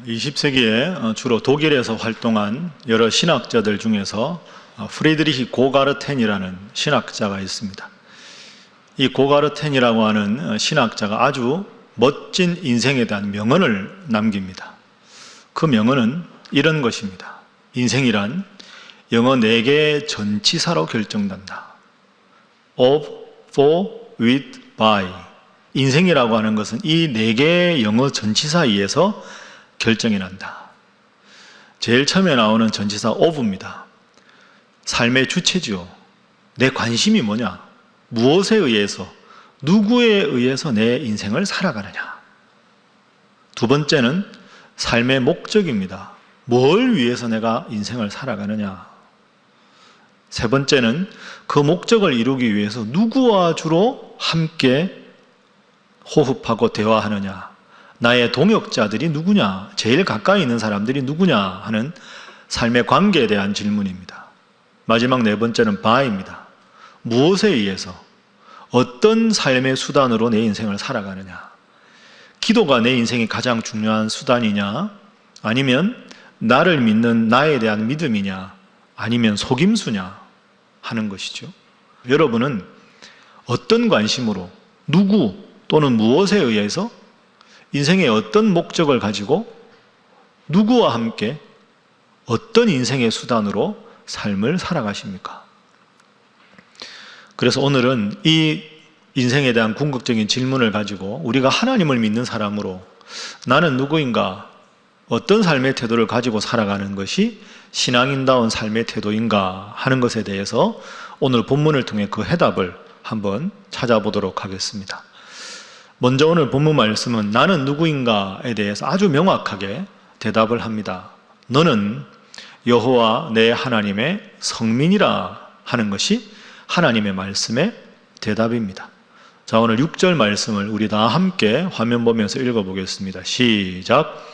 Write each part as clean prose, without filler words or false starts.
20세기에 주로 독일에서 활동한 여러 신학자들 중에서 프리드리히 고가르텐이라는 신학자가 있습니다. 이 고가르텐이라고 하는 신학자가 아주 멋진 인생에 대한 명언을 남깁니다. 그 명언은 이런 것입니다. 인생이란 영어 4개의 전치사로 결정된다. of, for, with, by. 인생이라고 하는 것은 이 4개의 영어 전치사에 의해서 결정이 난다. 제일 처음에 나오는 전치사 of입니다. 삶의 주체지요. 내 관심이 뭐냐? 무엇에 의해서, 누구에 의해서 내 인생을 살아가느냐? 두 번째는 삶의 목적입니다. 뭘 위해서 내가 인생을 살아가느냐? 세 번째는 그 목적을 이루기 위해서 누구와 주로 함께 호흡하고 대화하느냐? 나의 동역자들이 누구냐? 제일 가까이 있는 사람들이 누구냐? 하는 삶의 관계에 대한 질문입니다. 마지막 네 번째는 by입니다. 무엇에 의해서, 어떤 삶의 수단으로 내 인생을 살아가느냐? 기도가 내 인생이 가장 중요한 수단이냐? 아니면 나를 믿는 나에 대한 믿음이냐? 아니면 속임수냐? 하는 것이죠. 여러분은 어떤 관심으로, 누구 또는 무엇에 의해서 인생의 어떤 목적을 가지고 누구와 함께 어떤 인생의 수단으로 삶을 살아가십니까? 그래서 오늘은 이 인생에 대한 궁극적인 질문을 가지고 우리가 하나님을 믿는 사람으로 나는 누구인가? 어떤 삶의 태도를 가지고 살아가는 것이 신앙인다운 삶의 태도인가 하는 것에 대해서 오늘 본문을 통해 그 해답을 한번 찾아보도록 하겠습니다. 먼저 오늘 본문 말씀은 나는 누구인가에 대해서 아주 명확하게 대답을 합니다. 너는 여호와 내 하나님의 성민이라 하는 것이 하나님의 말씀의 대답입니다. 자, 오늘 6절 말씀을 우리 다 함께 화면 보면서 읽어보겠습니다. 시작.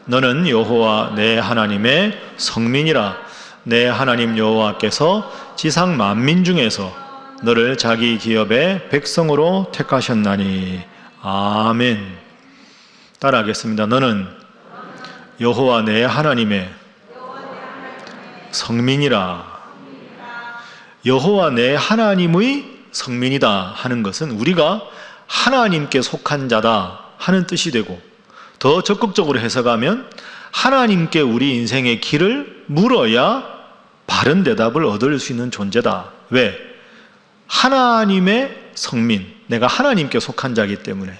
너는 여호와 내 하나님의 성민이라. 내 하나님 여호와께서 지상 만민 중에서 너를 자기 기업의 백성으로 택하셨나니. 아멘. 따라하겠습니다. 너는 여호와 내 하나님의 성민이라. 여호와 내 하나님의 성민이다 하는 것은 우리가 하나님께 속한 자다 하는 뜻이 되고, 더 적극적으로 해석하면 하나님께 우리 인생의 길을 물어야 바른 대답을 얻을 수 있는 존재다. 왜? 하나님의 성민, 내가 하나님께 속한 자이기 때문에.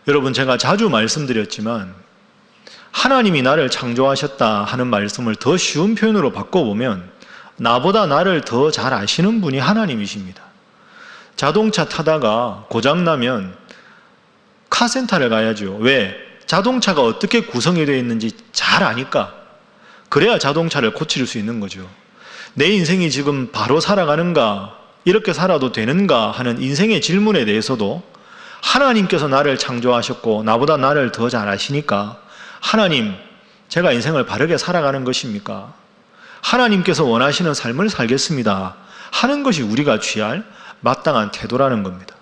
여러분, 제가 자주 말씀드렸지만 하나님이 나를 창조하셨다 하는 말씀을 더 쉬운 표현으로 바꿔보면 나보다 나를 더 잘 아시는 분이 하나님이십니다. 자동차 타다가 고장나면 카센터를 가야죠. 왜? 자동차가 어떻게 구성이 되어 있는지 잘 아니까. 그래야 자동차를 고칠 수 있는 거죠. 내 인생이 지금 바로 살아가는가, 이렇게 살아도 되는가 하는 인생의 질문에 대해서도 하나님께서 나를 창조하셨고 나보다 나를 더 잘 아시니까 하나님, 제가 인생을 바르게 살아가는 것입니까? 하나님께서 원하시는 삶을 살겠습니다 하는 것이 우리가 취할 마땅한 태도라는 겁니다.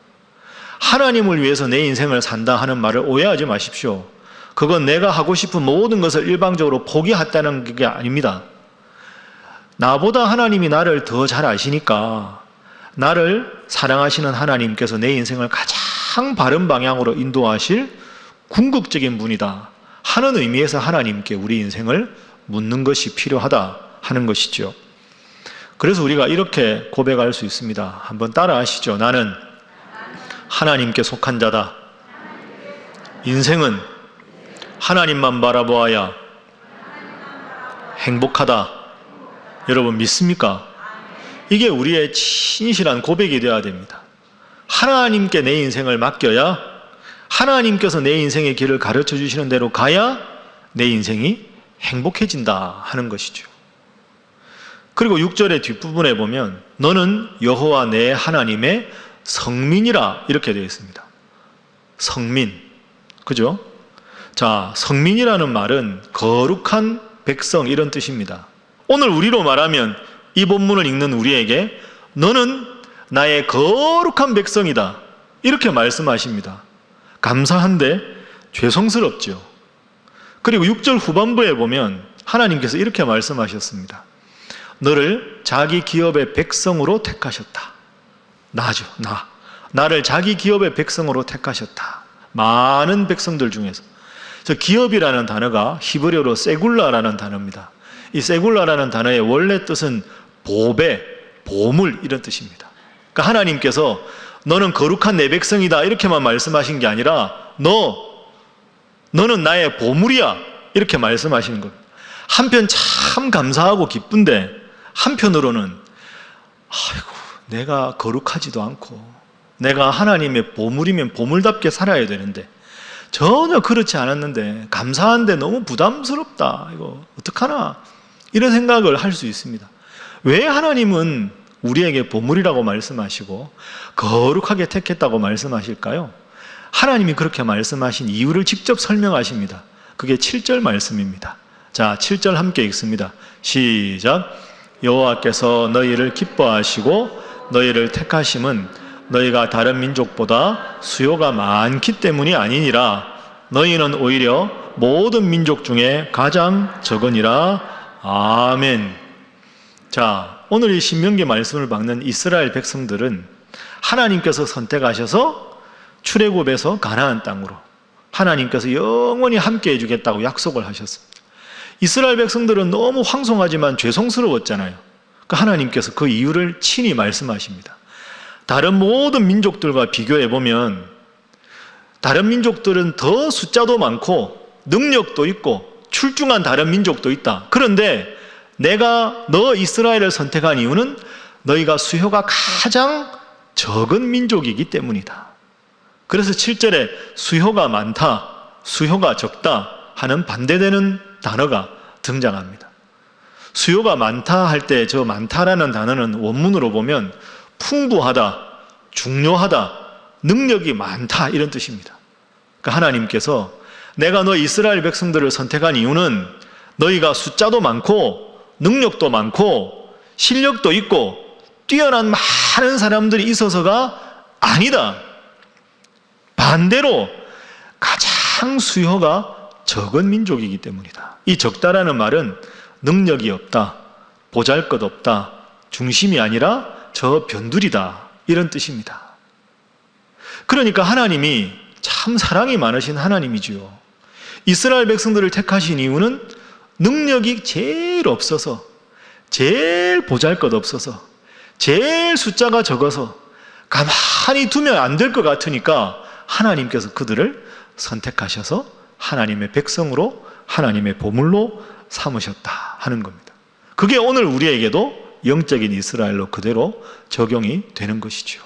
하나님을 위해서 내 인생을 산다 하는 말을 오해하지 마십시오. 그건 내가 하고 싶은 모든 것을 일방적으로 포기했다는 게 아닙니다. 나보다 하나님이 나를 더 잘 아시니까 나를 사랑하시는 하나님께서 내 인생을 가장 바른 방향으로 인도하실 궁극적인 분이다 하는 의미에서 하나님께 우리 인생을 묻는 것이 필요하다 하는 것이죠. 그래서 우리가 이렇게 고백할 수 있습니다. 한번 따라 하시죠. 나는 하나님께 속한 자다. 인생은 하나님만 바라보아야 행복하다. 여러분 믿습니까? 이게 우리의 진실한 고백이 되어야 됩니다. 하나님께 내 인생을 맡겨야 하나님께서 내 인생의 길을 가르쳐 주시는 대로 가야 내 인생이 행복해진다 하는 것이죠. 그리고 6절의 뒷부분에 보면 너는 여호와 내 하나님의 성민이라 이렇게 되어 있습니다. 성민. 그죠? 자, 성민이라는 말은 거룩한 백성 이런 뜻입니다. 오늘 우리로 말하면 이 본문을 읽는 우리에게 너는 나의 거룩한 백성이다 이렇게 말씀하십니다. 감사한데 죄송스럽죠. 그리고 6절 후반부에 보면 하나님께서 이렇게 말씀하셨습니다. 너를 자기 기업의 백성으로 택하셨다. 나죠, 나. 나를 자기 기업의 백성으로 택하셨다. 많은 백성들 중에서. 저 기업이라는 단어가 히브리어로 세굴라라는 단어입니다. 이 세굴라라는 단어의 원래 뜻은 보배, 보물 이런 뜻입니다. 그러니까 하나님께서 너는 거룩한 내 백성이다 이렇게만 말씀하신 게 아니라 너는 나의 보물이야 이렇게 말씀하시는 겁니다. 한편 참 감사하고 기쁜데 한편으로는 아이고 내가 거룩하지도 않고 내가 하나님의 보물이면 보물답게 살아야 되는데 전혀 그렇지 않았는데 감사한데 너무 부담스럽다. 이거 어떡하나 이런 생각을 할 수 있습니다. 왜 하나님은 우리에게 보물이라고 말씀하시고 거룩하게 택했다고 말씀하실까요? 하나님이 그렇게 말씀하신 이유를 직접 설명하십니다. 그게 7절 말씀입니다. 자, 7절 함께 읽습니다. 시작. 여호와께서 너희를 기뻐하시고 너희를 택하심은 너희가 다른 민족보다 수요가 많기 때문이 아니니라. 너희는 오히려 모든 민족 중에 가장 적으니라. 아멘. 자, 오늘 이 신명기 말씀을 받는 이스라엘 백성들은 하나님께서 선택하셔서 출애굽에서 가나안 땅으로 하나님께서 영원히 함께 해주겠다고 약속을 하셨습니다. 이스라엘 백성들은 너무 황송하지만 죄송스러웠잖아요. 그러니까 하나님께서 그 이유를 친히 말씀하십니다. 다른 모든 민족들과 비교해보면 다른 민족들은 더 숫자도 많고 능력도 있고 출중한 다른 민족도 있다. 그런데 내가 너 이스라엘을 선택한 이유는 너희가 수요가 가장 적은 민족이기 때문이다. 그래서 7절에 수요가 많다, 수요가 적다 하는 반대되는 단어가 등장합니다. 수요가 많다 할 때 저 많다라는 단어는 원문으로 보면 풍부하다, 중요하다, 능력이 많다 이런 뜻입니다. 그러니까 하나님께서 내가 너 이스라엘 백성들을 선택한 이유는 너희가 숫자도 많고 능력도 많고 실력도 있고 뛰어난 많은 사람들이 있어서가 아니다. 반대로 가장 수요가 적은 민족이기 때문이다. 이 적다라는 말은 능력이 없다, 보잘것없다, 중심이 아니라 저 변두리다 이런 뜻입니다. 그러니까 하나님이 참 사랑이 많으신 하나님이지요. 이스라엘 백성들을 택하신 이유는 능력이 제일 없어서, 제일 보잘것없어서, 제일 숫자가 적어서 가만히 두면 안 될 것 같으니까 하나님께서 그들을 선택하셔서 하나님의 백성으로, 하나님의 보물로 삼으셨다 하는 겁니다. 그게 오늘 우리에게도 영적인 이스라엘로 그대로 적용이 되는 것이죠.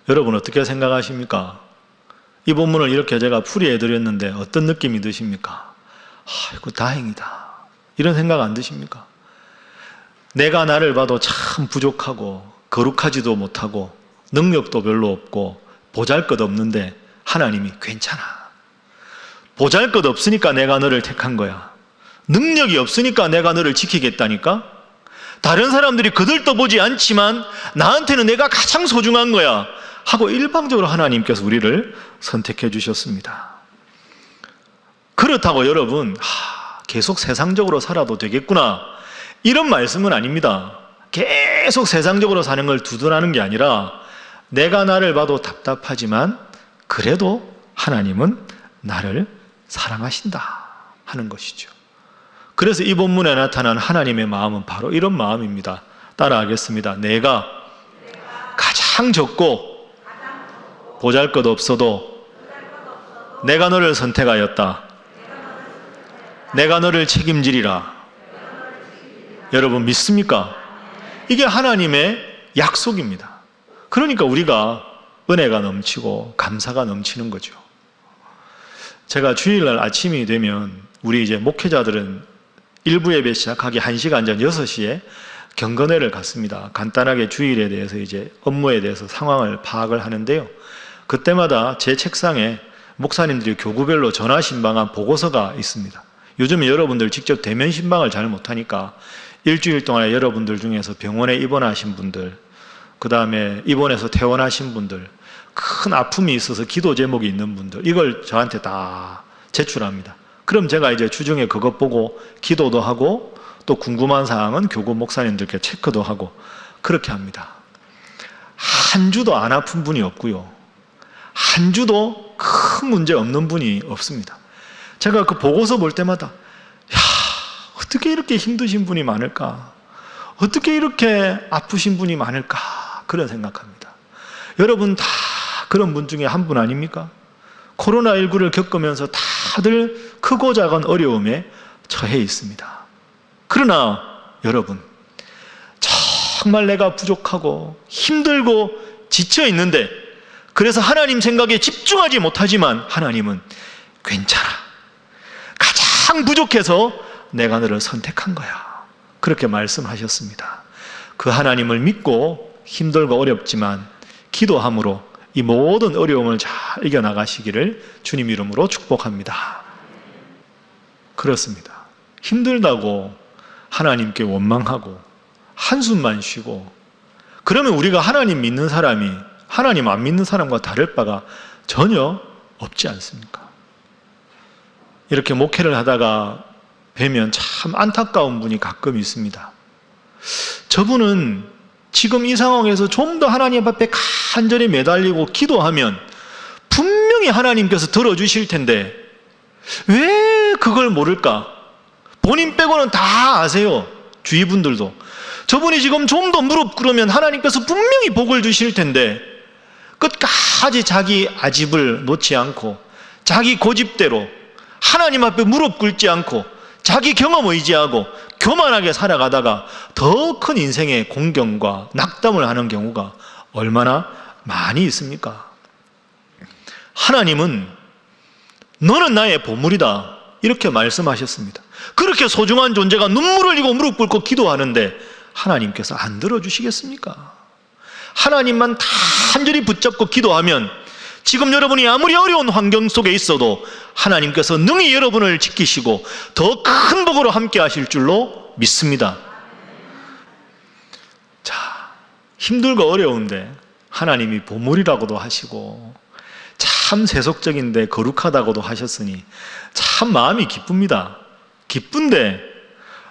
여러분 어떻게 생각하십니까? 이 본문을 이렇게 제가 풀이해드렸는데 어떤 느낌이 드십니까? 아이고 다행이다 이런 생각 안 드십니까? 내가 나를 봐도 참 부족하고 거룩하지도 못하고 능력도 별로 없고 보잘것없는데 하나님이 괜찮아. 보잘것없으니까 내가 너를 택한 거야. 능력이 없으니까 내가 너를 지키겠다니까? 다른 사람들이 그들도 보지 않지만 나한테는 내가 가장 소중한 거야 하고 일방적으로 하나님께서 우리를 선택해 주셨습니다. 그렇다고 여러분 계속 세상적으로 살아도 되겠구나 이런 말씀은 아닙니다. 계속 세상적으로 사는 걸 두둔하는 게 아니라 내가 나를 봐도 답답하지만 그래도 하나님은 나를 사랑하신다 하는 것이죠. 그래서 이 본문에 나타난 하나님의 마음은 바로 이런 마음입니다. 따라하겠습니다. 내가 가장 적고 보잘것없어도 내가 너를 선택하였다. 내가 너를 책임지리라. 여러분 믿습니까? 이게 하나님의 약속입니다. 그러니까 우리가 은혜가 넘치고 감사가 넘치는 거죠. 제가 주일날 아침이 되면 우리 이제 목회자들은 일부 예배 시작하기 1시간 전 6시에 경건회를 갖습니다. 간단하게 주일에 대해서 이제 업무에 대해서 상황을 파악을 하는데요. 그때마다 제 책상에 목사님들이 교구별로 전화 신방한 보고서가 있습니다. 요즘에 여러분들 직접 대면 신방을 잘 못하니까 일주일 동안에 여러분들 중에서 병원에 입원하신 분들, 그 다음에 입원해서 퇴원하신 분들, 큰 아픔이 있어서 기도 제목이 있는 분들, 이걸 저한테 다 제출합니다. 그럼 제가 이제 주중에 그것 보고 기도도 하고 또 궁금한 사항은 교구 목사님들께 체크도 하고 그렇게 합니다. 한 주도 안 아픈 분이 없고요. 한 주도 큰 문제 없는 분이 없습니다. 제가 그 보고서 볼 때마다 야, 어떻게 이렇게 힘드신 분이 많을까? 어떻게 이렇게 아프신 분이 많을까? 그런 생각합니다. 여러분 다 그런 분 중에 한 분 아닙니까? 코로나19를 겪으면서 다들 크고 작은 어려움에 처해 있습니다. 그러나 여러분, 정말 내가 부족하고 힘들고 지쳐 있는데 그래서 하나님 생각에 집중하지 못하지만 하나님은 괜찮아. 가장 부족해서 내가 너를 선택한 거야. 그렇게 말씀하셨습니다. 그 하나님을 믿고 힘들고 어렵지만 기도함으로 이 모든 어려움을 잘 이겨나가시기를 주님 이름으로 축복합니다. 그렇습니다. 힘들다고 하나님께 원망하고 한숨만 쉬고 그러면 우리가 하나님 믿는 사람이 하나님 안 믿는 사람과 다를 바가 전혀 없지 않습니까? 이렇게 목회를 하다가 뵈면 참 안타까운 분이 가끔 있습니다. 저분은 지금 이 상황에서 좀 더 하나님 앞에 간절히 매달리고 기도하면 분명히 하나님께서 들어주실 텐데 왜 그걸 모를까? 본인 빼고는 다 아세요. 주위 분들도. 저분이 지금 좀 더 무릎 꿇으면 하나님께서 분명히 복을 주실 텐데 끝까지 자기 아집을 놓지 않고 자기 고집대로 하나님 앞에 무릎 꿇지 않고 자기 경험 의지하고 교만하게 살아가다가 더 큰 인생의 공경과 낙담을 하는 경우가 얼마나 많이 있습니까? 하나님은 너는 나의 보물이다 이렇게 말씀하셨습니다. 그렇게 소중한 존재가 눈물을 흘리고 무릎 꿇고 기도하는데 하나님께서 안 들어주시겠습니까? 하나님만 간절히 붙잡고 기도하면 지금 여러분이 아무리 어려운 환경 속에 있어도 하나님께서 능히 여러분을 지키시고 더 큰 복으로 함께 하실 줄로 믿습니다. 자, 힘들고 어려운데 하나님이 보물이라고도 하시고 참 세속적인데 거룩하다고도 하셨으니 참 마음이 기쁩니다. 기쁜데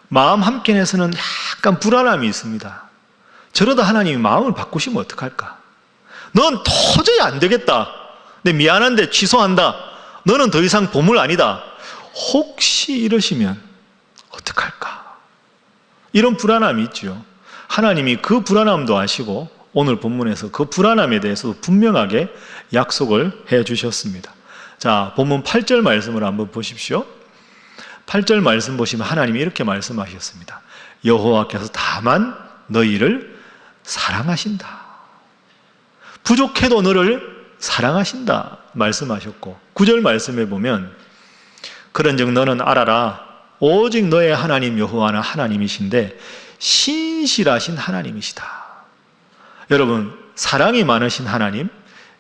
마음 한켠에서는 약간 불안함이 있습니다. 저러다 하나님이 마음을 바꾸시면 어떡할까? 넌 도저히 안 되겠다. 내 미안한데 취소한다. 너는 더 이상 보물 아니다. 혹시 이러시면 어떡할까? 이런 불안함이 있죠. 하나님이 그 불안함도 아시고 오늘 본문에서 그 불안함에 대해서도 분명하게 약속을 해 주셨습니다. 자, 본문 8절 말씀을 한번 보십시오. 8절 말씀 보시면 하나님이 이렇게 말씀하셨습니다. 여호와께서 다만 너희를 사랑하신다. 부족해도 너를 사랑하신다 말씀하셨고 9절 말씀에 보면 그런즉 너는 알아라 오직 너의 하나님 여호와는 하나님이신데 신실하신 하나님이시다. 여러분, 사랑이 많으신 하나님,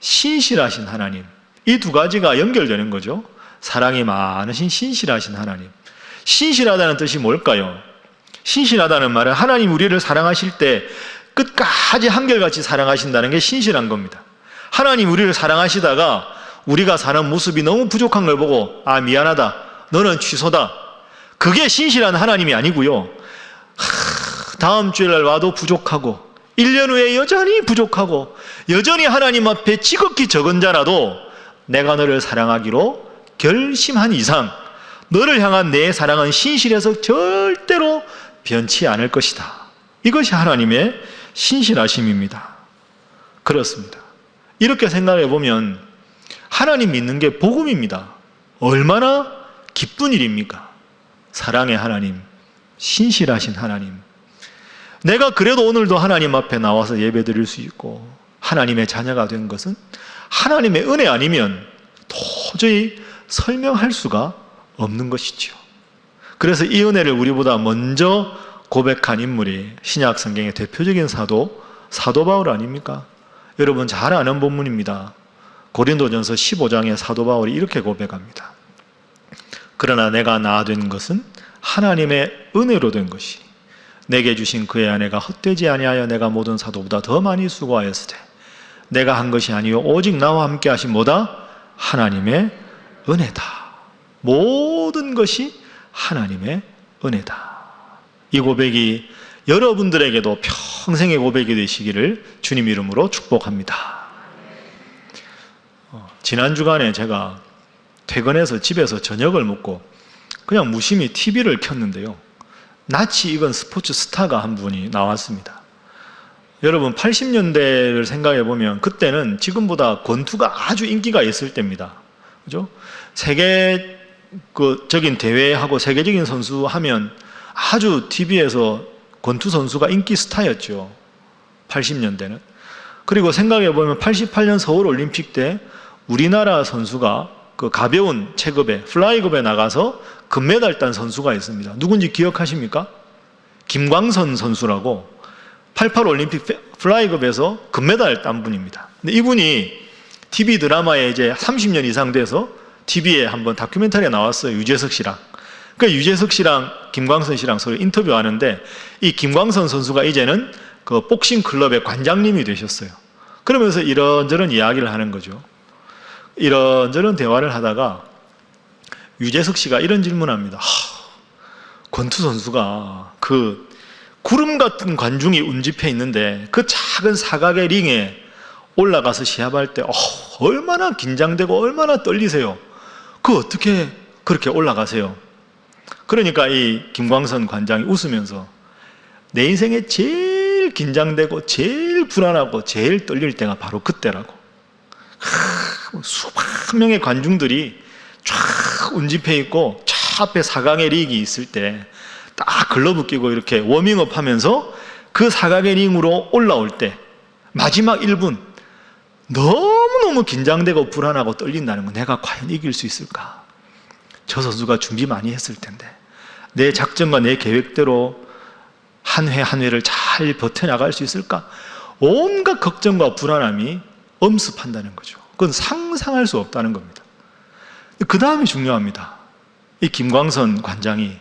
신실하신 하나님, 이 두 가지가 연결되는 거죠. 사랑이 많으신 신실하신 하나님. 신실하다는 뜻이 뭘까요? 신실하다는 말은 하나님 우리를 사랑하실 때 끝까지 한결같이 사랑하신다는 게 신실한 겁니다. 하나님 우리를 사랑하시다가 우리가 사는 모습이 너무 부족한 걸 보고 아 미안하다, 너는 취소다, 그게 신실한 하나님이 아니고요. 다음 주일날 와도 부족하고 1년 후에 여전히 부족하고 여전히 하나님 앞에 지극히 적은 자라도 내가 너를 사랑하기로 결심한 이상 너를 향한 내 사랑은 신실해서 절대로 변치 않을 것이다. 이것이 하나님의 신실하심입니다. 그렇습니다. 이렇게 생각해 보면 하나님 믿는 게 복음입니다. 얼마나 기쁜 일입니까? 사랑의 하나님, 신실하신 하나님. 내가 그래도 오늘도 하나님 앞에 나와서 예배 드릴 수 있고 하나님의 자녀가 된 것은 하나님의 은혜 아니면 도저히 설명할 수가 없는 것이죠. 그래서 이 은혜를 우리보다 먼저 고백한 인물이 신약 성경의 대표적인 사도 바울 아닙니까? 여러분 잘 아는 본문입니다. 고린도전서 15장에 사도 바울이 이렇게 고백합니다. 그러나 내가 나 된 것은 하나님의 은혜로 된 것이 내게 주신 그의 아내가 헛되지 아니하여 내가 모든 사도보다 더 많이 수고하였으되 내가 한 것이 아니요 오직 나와 함께 하신 뭐다? 하나님의 은혜다. 모든 것이 하나님의 은혜다. 이 고백이 여러분들에게도 평생의 고백이 되시기를 주님 이름으로 축복합니다. 지난 주간에 제가 퇴근해서 집에서 저녁을 먹고 그냥 무심히 TV를 켰는데요, 낯이 익은 스포츠 스타가 한 분이 나왔습니다. 여러분 80년대를 생각해 보면 그때는 지금보다 권투가 아주 인기가 있을 때입니다. 그죠? 세계적인 대회하고 세계적인 선수 하면 아주 TV에서 권투 선수가 인기 스타였죠. 80년대는. 그리고 생각해 보면 88년 서울 올림픽 때 우리나라 선수가 그 가벼운 체급에 플라이급에 나가서 금메달 딴 선수가 있습니다. 누군지 기억하십니까? 김광선 선수라고 88 올림픽 플라이급에서 금메달 딴 분입니다. 근데 이분이 TV 드라마에 이제 30년 이상 돼서 TV에 한번 다큐멘터리에 나왔어요. 유재석 씨랑. 그러니까 유재석 씨랑 김광선 씨랑 서로 인터뷰하는데 이 김광선 선수가 이제는 그 복싱 클럽의 관장님이 되셨어요. 그러면서 이런저런 이야기를 하는 거죠. 이런저런 대화를 하다가 유재석 씨가 이런 질문합니다. 권투 선수가 그 구름 같은 관중이 운집해 있는데 그 작은 사각의 링에 올라가서 시합할 때 얼마나 긴장되고 얼마나 떨리세요. 그 어떻게 그렇게 올라가세요? 그러니까 이 김광선 관장이 웃으면서 내 인생에 제일 긴장되고 제일 불안하고 제일 떨릴 때가 바로 그때라고. 수백 명의 관중들이 쫙 운집해 있고 차 앞에 사각의 링이 있을 때 딱 글러브 끼고 이렇게 워밍업 하면서 그 사각의 링으로 올라올 때 마지막 1분 너무너무 긴장되고 불안하고 떨린다는 거, 내가 과연 이길 수 있을까? 저 선수가 준비 많이 했을 텐데 내 작전과 내 계획대로 한 회 한 회를 잘 버텨나갈 수 있을까? 온갖 걱정과 불안함이 엄습한다는 거죠. 그건 상상할 수 없다는 겁니다. 그 다음이 중요합니다. 이 김광선 관장이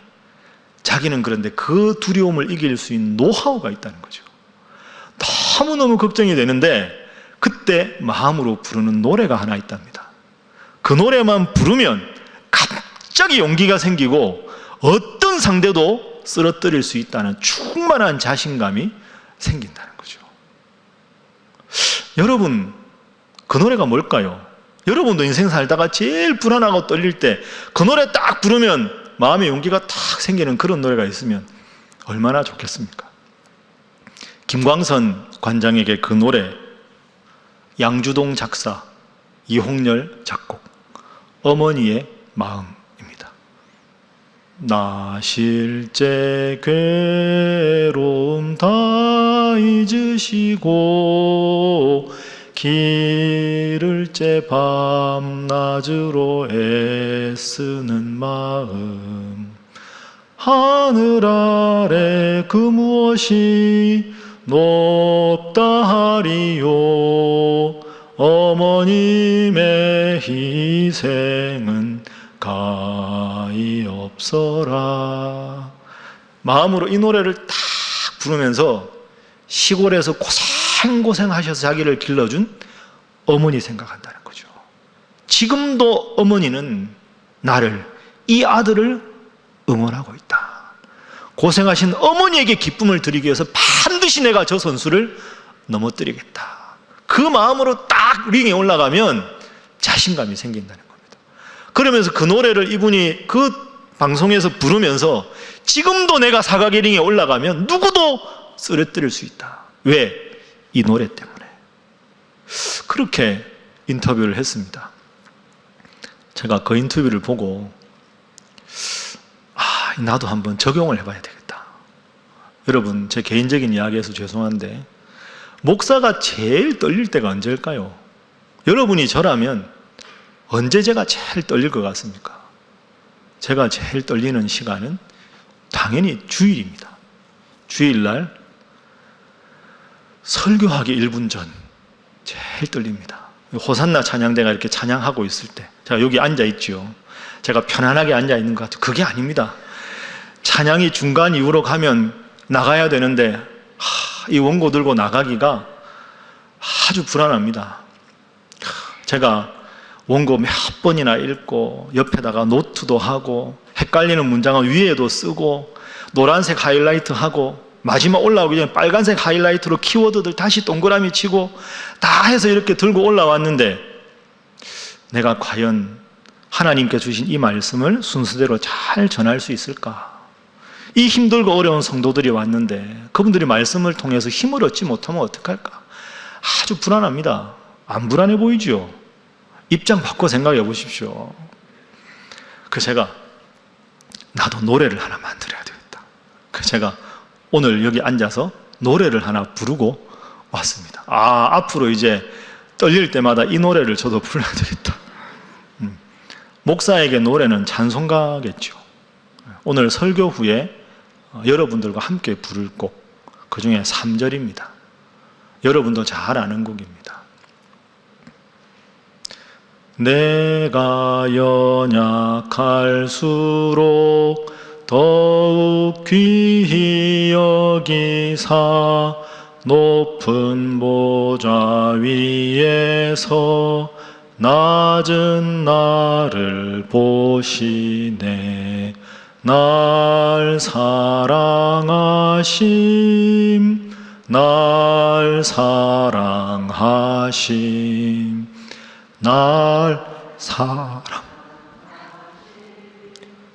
자기는 그런데 그 두려움을 이길 수 있는 노하우가 있다는 거죠. 너무너무 걱정이 되는데 그때 마음으로 부르는 노래가 하나 있답니다. 그 노래만 부르면 갑자기 용기가 생기고 어떤 상대도 쓰러뜨릴 수 있다는 충만한 자신감이 생긴다는 거죠. 여러분, 그 노래가 뭘까요? 여러분도 인생 살다가 제일 불안하고 떨릴 때 그 노래 딱 부르면 마음의 용기가 탁 생기는 그런 노래가 있으면 얼마나 좋겠습니까? 김광선 관장에게 그 노래, 양주동 작사, 이홍렬 작곡, 어머니의 마음입니다. 나 실제 괴로움 다 잊으시고 길을 밤낮으로 애쓰는 마음, 하늘 아래 그 무엇이 높다 하리요. 어머님의 희생은 가히 없어라. 마음으로 이 노래를 딱 부르면서 시골에서 고생 하셔서 자기를 길러준 어머니 생각한다는 거죠. 지금도 어머니는 나를, 이 아들을 응원하고 있다. 고생하신 어머니에게 기쁨을 드리기 위해서 반드시 내가 저 선수를 넘어뜨리겠다. 그 마음으로 딱 링에 올라가면 자신감이 생긴다는 겁니다. 그러면서 그 노래를 이분이 그 방송에서 부르면서 지금도 내가 사각의 링에 올라가면 누구도 쓰러뜨릴 수 있다. 왜? 이 노래 때문에. 그렇게 인터뷰를 했습니다. 제가 그 인터뷰를 보고 나도 한번 적용을 해봐야 되겠다. 여러분, 제 개인적인 이야기에서 죄송한데 목사가 제일 떨릴 때가 언제일까요? 여러분이 저라면 언제 제가 제일 떨릴 것 같습니까? 제가 제일 떨리는 시간은 당연히 주일입니다. 주일날 설교하기 1분 전 제일 떨립니다. 호산나 찬양대가 이렇게 찬양하고 있을 때 제가 여기 앉아있죠. 제가 편안하게 앉아있는 것 같아요. 그게 아닙니다. 찬양이 중간 이후로 가면 나가야 되는데 이 원고 들고 나가기가 아주 불안합니다. 제가 원고 몇 번이나 읽고 옆에다가 노트도 하고 헷갈리는 문장은 위에도 쓰고 노란색 하이라이트 하고 마지막 올라오기 전에 빨간색 하이라이트로 키워드들 다시 동그라미 치고 다 해서 이렇게 들고 올라왔는데 내가 과연 하나님께 주신 이 말씀을 순서대로 잘 전할 수 있을까? 이 힘들고 어려운 성도들이 왔는데 그분들이 말씀을 통해서 힘을 얻지 못하면 어떡할까? 아주 불안합니다. 안 불안해 보이죠? 입장 바꿔 생각해 보십시오. 그래서 제가 나도 노래를 하나 만들어야 되겠다. 그래서 제가 오늘 여기 앉아서 노래를 하나 부르고 왔습니다. 앞으로 이제 떨릴 때마다 이 노래를 저도 불러야 되겠다. 목사에게 노래는 찬송가겠죠. 오늘 설교 후에 여러분들과 함께 부를 곡, 그 중에 3절입니다. 여러분도 잘 아는 곡입니다. 내가 연약할수록 더욱 귀히 여기사 높은 보좌 위에서 낮은 나를 보시네. 날 사랑하심, 날 사랑하심, 날 사랑.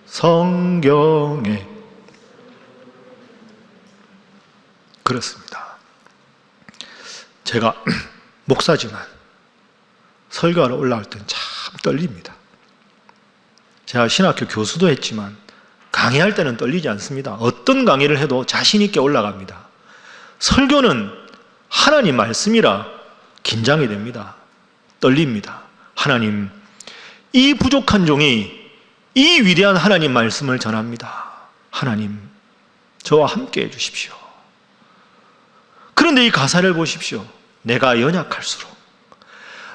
성경에 그렇습니다. 제가 목사지만 설교하러 올라올 때는 참 떨립니다. 제가 신학교 교수도 했지만 강의할 때는 떨리지 않습니다. 어떤 강의를 해도 자신 있게 올라갑니다. 설교는 하나님 말씀이라 긴장이 됩니다. 떨립니다. 하나님, 이 부족한 종이 이 위대한 하나님 말씀을 전합니다. 하나님, 저와 함께 해주십시오. 그런데 이 가사를 보십시오. 내가 연약할수록,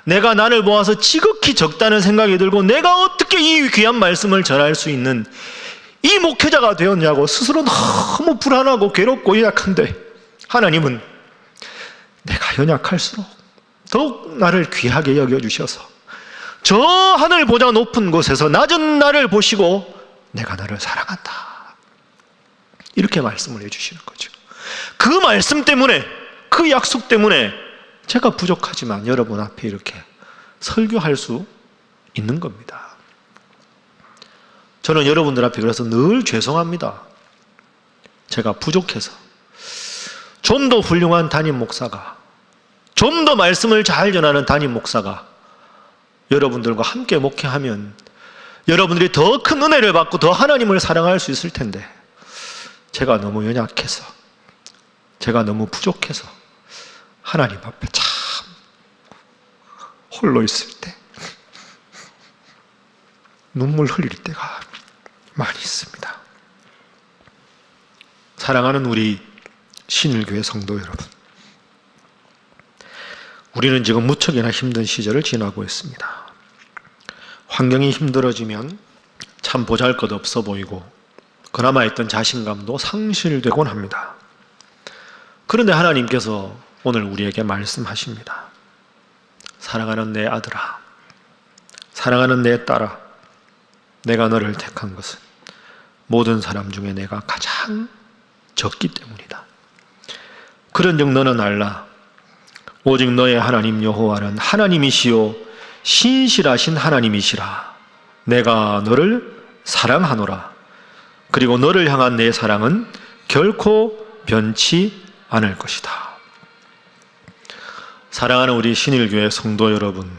내가 나를 보아서 지극히 적다는 생각이 들고 내가 어떻게 이 귀한 말씀을 전할 수 있는 이 목회자가 되었냐고 스스로 너무 불안하고 괴롭고 연약한데 하나님은 내가 연약할수록 더욱 나를 귀하게 여겨주셔서 저 하늘보다 높은 곳에서 낮은 나를 보시고 내가 나를 사랑한다, 이렇게 말씀을 해주시는 거죠. 그 말씀 때문에, 그 약속 때문에 제가 부족하지만 여러분 앞에 이렇게 설교할 수 있는 겁니다. 저는 여러분들 앞에 그래서 늘 죄송합니다. 제가 부족해서. 좀 더 훌륭한 담임 목사가, 좀 더 말씀을 잘 전하는 담임 목사가 여러분들과 함께 목회하면 여러분들이 더 큰 은혜를 받고 더 하나님을 사랑할 수 있을 텐데 제가 너무 연약해서, 제가 너무 부족해서 하나님 앞에 참 홀로 있을 때 눈물 흘릴 때가 많이 있습니다. 사랑하는 우리 신일교회 성도 여러분, 우리는 지금 무척이나 힘든 시절을 지나고 있습니다. 환경이 힘들어지면 참 보잘것없어 보이고 그나마 있던 자신감도 상실되곤 합니다. 그런데 하나님께서 오늘 우리에게 말씀하십니다. 사랑하는 내 아들아, 사랑하는 내 딸아, 내가 너를 택한 것은 모든 사람 중에 내가 가장 적기 때문이다. 그런즉 너는 알라, 오직 너의 하나님 여호와는 하나님이시요 신실하신 하나님이시라. 내가 너를 사랑하노라. 그리고 너를 향한 내 사랑은 결코 변치 않을 것이다. 사랑하는 우리 신일교회 성도 여러분,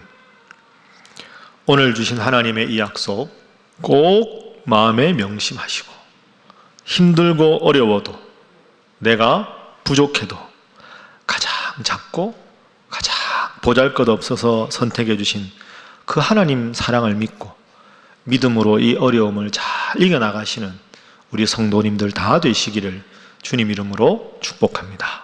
오늘 주신 하나님의 이 약속 꼭 마음에 명심하시고, 힘들고 어려워도, 내가 부족해도 가장 작고 가장 보잘것없어서 선택해 주신 그 하나님 사랑을 믿고 믿음으로 이 어려움을 잘 이겨나가시는 우리 성도님들 다 되시기를 주님 이름으로 축복합니다.